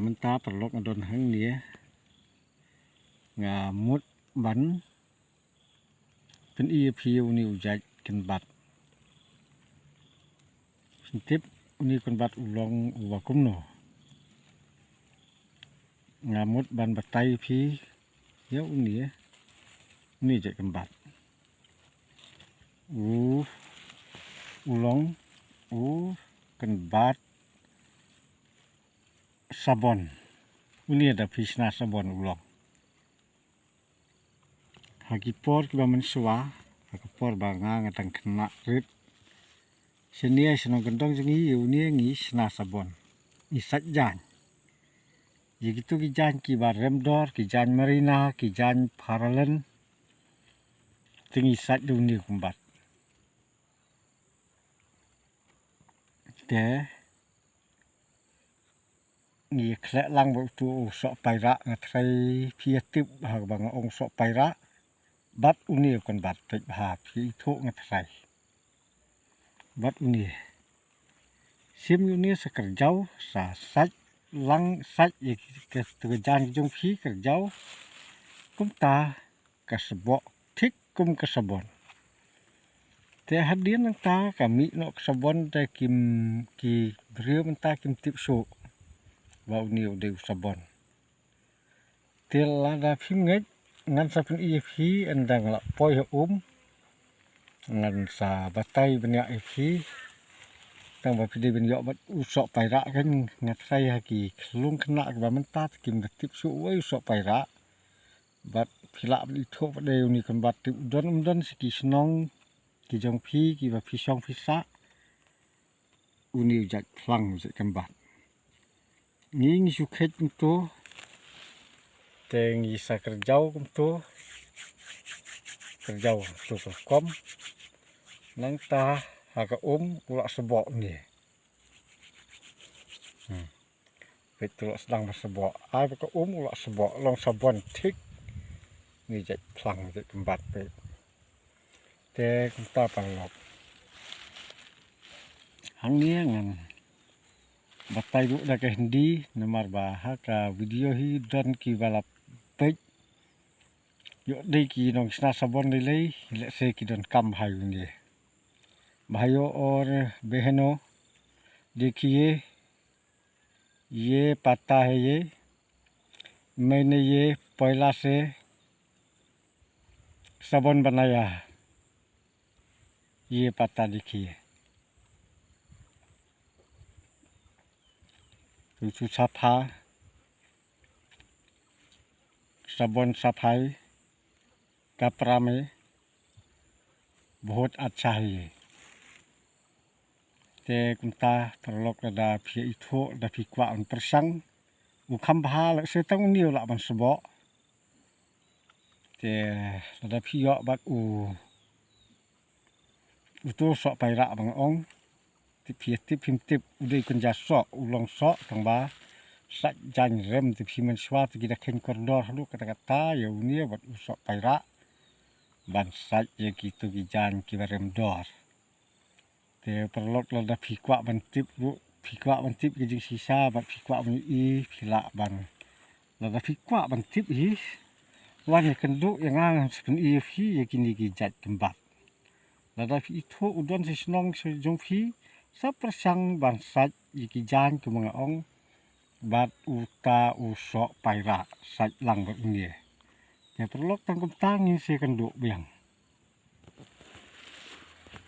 mentah perlok ngadon hang dia ngamut ban pen iya piu ni ujat kan bat sintip uni kan bat ulong uwakum no ngamut ban batai pi ya uni jat kan bat ulong kan bat sabon uni ada pisna sabon ulong hagipor kiba mensua hagipor banga ngatang kena rit senia senong gendong jengi uni ngi sna sabon isat jan gitu kijan kiba remdor kijan marina kijan paralen tingi sat uni kumbat te ngi klek lang tu sok paira ngatrai piatip bang ong sok paira bat uni kon bat pek bah pi thu ngatrai bat uni sim uni sekerjau sa sat lang sat ke kerjaan jong pi kerjau kum ta kasebok tik kum kasabon te hadin nang ta kami no kasabon te kim ki brio menta kim tip so wa uni ude sabon tel lada pinget ngan sapin if endang la poi ngan sa batai benya if tang ba pide ben yo bat usok paira kan ngat sai haki lung kena ba mentat kim tip su wei usok paira bat phila li tho ba de uni kan bat tip don siki snong ki jong phi ki ba phi song phi sa uni jat phlang je kan bat ni su khet tu teng isa kerjau kum tu kerjau tu kom nang ta haga ulak sebok ni betul sedang bersebok ai ke ulak sebok long sabon tik ni jat plang jat kembat pe te kita palok hang ni ngan batai bu da ke hindi nomor bah ka video hi don ki balap pe yo dei ki nong sna sabon le se ki don kam hai ni भाइयों और बहनों देखिए ये पत्ता है ये मैंने ये पहला से साबुन बनाया है ये पत्ता देखिए तो सफा साबुन सफाई कपड़ा में बहुत अच्छा है ये te kumta perlok da phi itho da phi kwa on persang ukam bha la se tang ni la ban sebo te da phi yo bat to so pai ra bang ong ti phi ti phim tip udei kun ja so ulong so tang ba sat jan rem ti phi man swa ti da khen kordor halu kata kata ya uni bat so pai ra ban sat ye gitu ki jan ki rem dor te perlok la da phi kwa ban tip ke jing sisa ban phi kwa ban i phila ban la da phi kwa ban tip hi wan kan du yang ang sepun i phi ye kini ki jat tembat la da phi tho udon se snong se jong phi sa persang ban sat ye ki jan ku mga ong bat uta usok paira sat lang ba ni te perlok tang kum tang se kan du biang